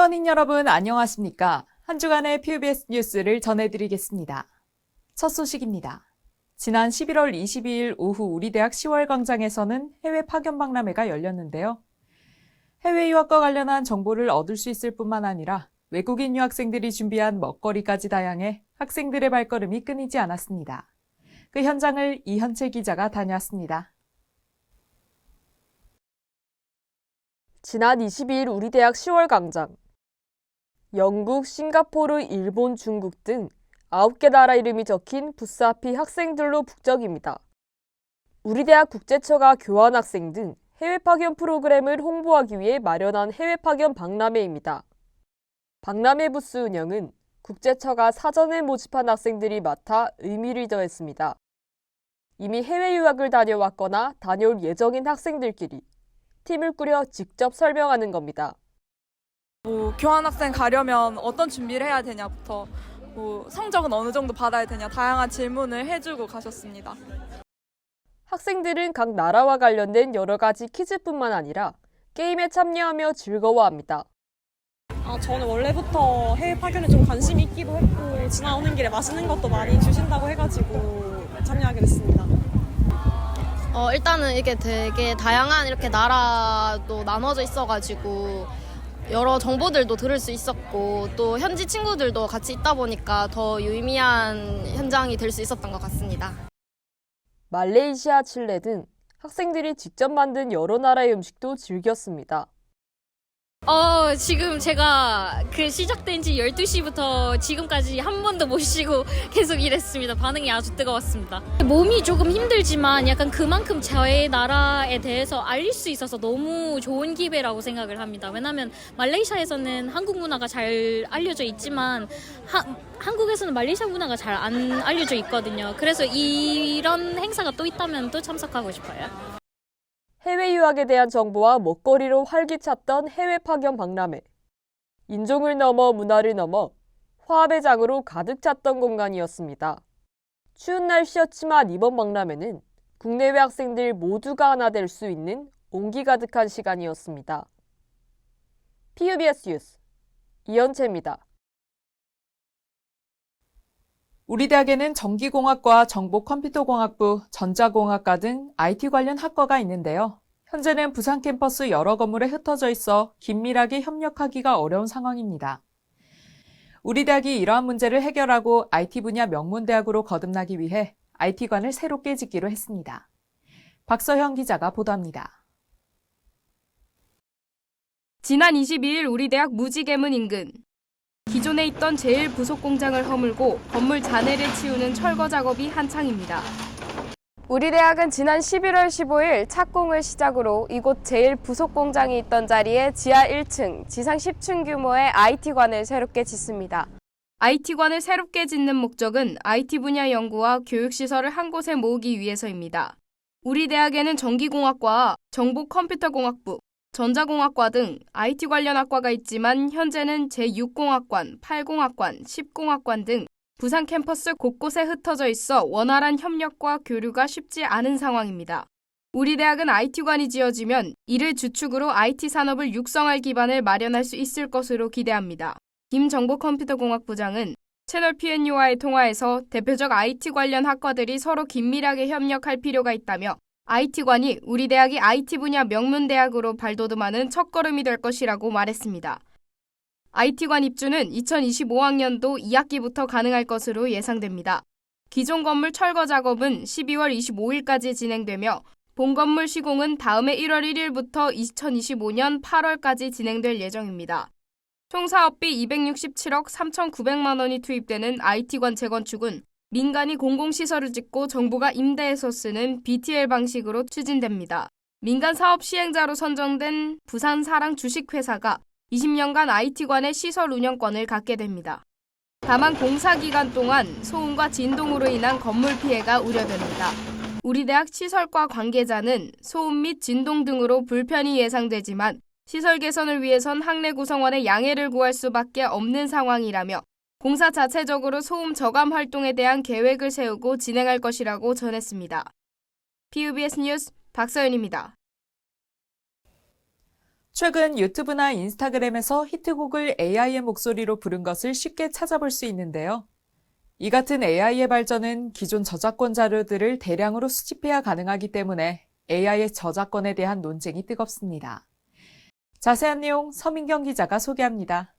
선인 여러분 안녕하십니까? 한 주간의 PBS 뉴스를 전해드리겠습니다. 첫 소식입니다. 지난 11월 22일 오후 우리 대학 10월 광장에서는 해외 파견 박람회가 열렸는데요. 해외 유학과 관련한 정보를 얻을 수 있을 뿐만 아니라 외국인 유학생들이 준비한 먹거리까지 다양해 학생들의 발걸음이 끊이지 않았습니다. 그 현장을 이현채 기자가 다녀왔습니다. 지난 22일 우리 대학 10월 광장. 영국, 싱가포르, 일본, 중국 등 9개 나라 이름이 적힌 부스 앞이 학생들로 북적입니다. 우리 대학 국제처가 교환학생 등 해외 파견 프로그램을 홍보하기 위해 마련한 해외 파견 박람회입니다. 박람회 부스 운영은 국제처가 사전에 모집한 학생들이 맡아 의미를 더했습니다. 이미 해외 유학을 다녀왔거나 다녀올 예정인 학생들끼리 팀을 꾸려 직접 설명하는 겁니다. 교환학생 가려면 어떤 준비를 해야 되냐부터 성적은 어느 정도 받아야 되냐 다양한 질문을 해주고 가셨습니다. 학생들은 각 나라와 관련된 여러 가지 퀴즈뿐만 아니라 게임에 참여하며 즐거워합니다. 저는 원래부터 해외 파견에 좀 관심이 있기도 했고 지나오는 길에 맛있는 것도 많이 주신다고 해가지고 참여하게 됐습니다. 일단은 이게 되게 다양한 이렇게 나라도 나눠져 있어가지고 여러 정보들도 들을 수 있었고 또 현지 친구들도 같이 있다 보니까 더 유의미한 현장이 될 수 있었던 것 같습니다. 말레이시아, 칠레 등 학생들이 직접 만든 여러 나라의 음식도 즐겼습니다. 지금 제가 시작된 지 12시부터 지금까지 한 번도 못 쉬고 계속 일했습니다. 반응이 아주 뜨거웠습니다. 몸이 조금 힘들지만 약간 그만큼 저의 나라에 대해서 알릴 수 있어서 너무 좋은 기회라고 생각을 합니다. 왜냐하면 말레이시아에서는 한국 문화가 잘 알려져 있지만 한국에서는 말레이시아 문화가 잘 안 알려져 있거든요. 그래서 이런 행사가 또 있다면 또 참석하고 싶어요. 해외 유학에 대한 정보와 먹거리로 활기찼던 해외 파견 박람회. 인종을 넘어 문화를 넘어 화합의 장으로 가득 찼던 공간이었습니다. 추운 날씨였지만 이번 박람회는 국내외 학생들 모두가 하나 될 수 있는 온기 가득한 시간이었습니다. PBS 뉴스 이현채입니다. 우리 대학에는 전기공학과, 정보컴퓨터공학부, 전자공학과 등 IT 관련 학과가 있는데요. 현재는 부산 캠퍼스 여러 건물에 흩어져 있어 긴밀하게 협력하기가 어려운 상황입니다. 우리 대학이 이러한 문제를 해결하고 IT 분야 명문대학으로 거듭나기 위해 IT관을 새롭게 짓기로 했습니다. 박서형 기자가 보도합니다. 지난 22일 우리 대학 무지개문 인근. 기존에 있던 제1부속 공장을 허물고 건물 잔해를 치우는 철거 작업이 한창입니다. 우리 대학은 지난 11월 15일 착공을 시작으로 이곳 제1부속 공장이 있던 자리에 지하 1층, 지상 10층 규모의 IT관을 새롭게 짓습니다. IT관을 새롭게 짓는 목적은 IT 분야 연구와 교육시설을 한 곳에 모으기 위해서입니다. 우리 대학에는 전기공학과, 정보컴퓨터공학부, 전자공학과 등 IT 관련 학과가 있지만 현재는 제6공학관, 8공학관, 10공학관 등 부산 캠퍼스 곳곳에 흩어져 있어 원활한 협력과 교류가 쉽지 않은 상황입니다. 우리 대학은 IT관이 지어지면 이를 주축으로 IT 산업을 육성할 기반을 마련할 수 있을 것으로 기대합니다. 김정보컴퓨터공학부장은 채널 PNU와의 통화에서 대표적 IT 관련 학과들이 서로 긴밀하게 협력할 필요가 있다며 IT관이 우리 대학이 IT 분야 명문대학으로 발돋움하는 첫걸음이 될 것이라고 말했습니다. IT관 입주는 2025학년도 2학기부터 가능할 것으로 예상됩니다. 기존 건물 철거 작업은 12월 25일까지 진행되며 본 건물 시공은 다음해 1월 1일부터 2025년 8월까지 진행될 예정입니다. 총 사업비 267억 3,900만 원이 투입되는 IT관 재건축은 민간이 공공시설을 짓고 정부가 임대해서 쓰는 BTL 방식으로 추진됩니다. 민간 사업 시행자로 선정된 부산사랑 주식회사가 20년간 IT관의 시설 운영권을 갖게 됩니다. 다만 공사 기간 동안 소음과 진동으로 인한 건물 피해가 우려됩니다. 우리 대학 시설과 관계자는 소음 및 진동 등으로 불편이 예상되지만 시설 개선을 위해선 학내 구성원의 양해를 구할 수밖에 없는 상황이라며 공사 자체적으로 소음 저감 활동에 대한 계획을 세우고 진행할 것이라고 전했습니다. PBS 뉴스 박서연입니다. 최근 유튜브나 인스타그램에서 히트곡을 AI의 목소리로 부른 것을 쉽게 찾아볼 수 있는데요. 이 같은 AI의 발전은 기존 저작권 자료들을 대량으로 수집해야 가능하기 때문에 AI의 저작권에 대한 논쟁이 뜨겁습니다. 자세한 내용 서민경 기자가 소개합니다.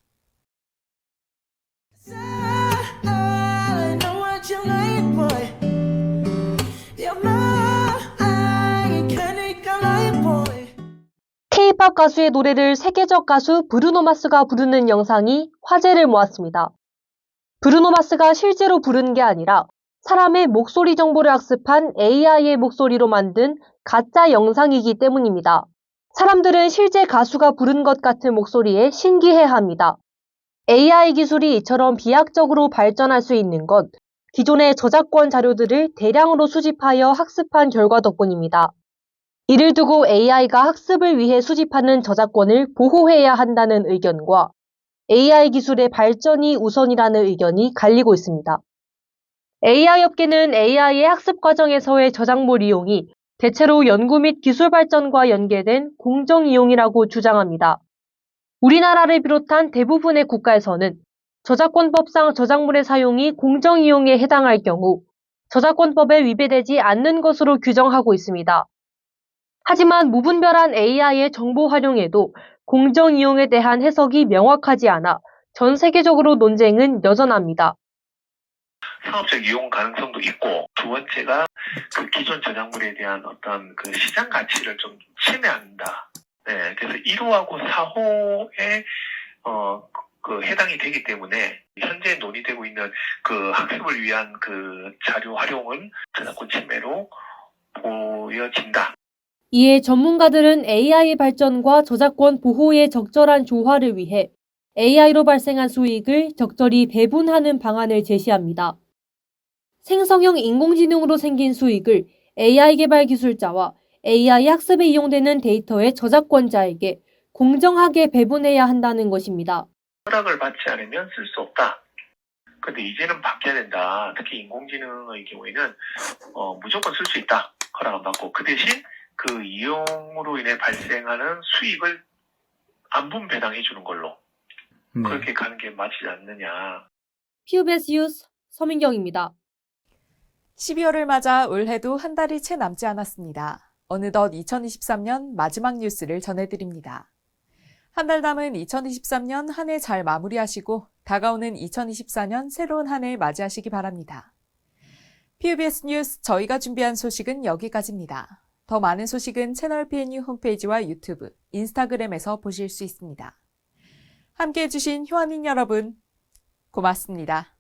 K-팝 가수의 노래를 세계적 가수 브루노 마스가 부르는 영상이 화제를 모았습니다. 브루노 마스가 실제로 부른 게 아니라 사람의 목소리 정보를 학습한 AI의 목소리로 만든 가짜 영상이기 때문입니다. 사람들은 실제 가수가 부른 것 같은 목소리에 신기해합니다. AI 기술이 이처럼 비약적으로 발전할 수 있는 건 기존의 저작권 자료들을 대량으로 수집하여 학습한 결과 덕분입니다. 이를 두고 AI가 학습을 위해 수집하는 저작권을 보호해야 한다는 의견과 AI 기술의 발전이 우선이라는 의견이 갈리고 있습니다. AI 업계는 AI의 학습 과정에서의 저작물 이용이 대체로 연구 및 기술 발전과 연계된 공정 이용이라고 주장합니다. 우리나라를 비롯한 대부분의 국가에서는 저작권법상 저작물의 사용이 공정 이용에 해당할 경우 저작권법에 위배되지 않는 것으로 규정하고 있습니다. 하지만 무분별한 AI의 정보 활용에도 공정 이용에 대한 해석이 명확하지 않아 전 세계적으로 논쟁은 여전합니다. 상업적 이용 가능성도 있고, 두 번째가 그 기존 저작물에 대한 어떤 그 시장 가치를 좀 침해한다. 네, 그래서 1호하고 4호에 해당이 되기 때문에 현재 논의되고 있는 그 학습을 위한 그 자료 활용은 저작권 침해로 보여진다. 이에 전문가들은 AI의 발전과 저작권 보호의 적절한 조화를 위해 AI로 발생한 수익을 적절히 배분하는 방안을 제시합니다. 생성형 인공지능으로 생긴 수익을 AI 개발 기술자와 AI 학습에 이용되는 데이터의 저작권자에게 공정하게 배분해야 한다는 것입니다. 허락을 받지 않으면 쓸 수 없다. 근데 이제는 바뀌어야 된다. 특히 인공지능의 경우에는 무조건 쓸 수 있다. 허락 안 받고. 그 대신 그 이용으로 인해 발생하는 수익을 안분 배당해 주는 걸로. 그렇게 가는 게 맞지 않느냐. PBS 뉴스 서민경입니다. 12월을 맞아 올해도 한 달이 채 남지 않았습니다. 어느덧 2023년 마지막 뉴스를 전해드립니다. 한 달 남은 2023년 한 해 잘 마무리하시고 다가오는 2024년 새로운 한 해 맞이하시기 바랍니다. PBS 뉴스 저희가 준비한 소식은 여기까지입니다. 더 많은 소식은 채널 PNU 홈페이지와 유튜브, 인스타그램에서 보실 수 있습니다. 함께해 주신 효원인 여러분, 고맙습니다.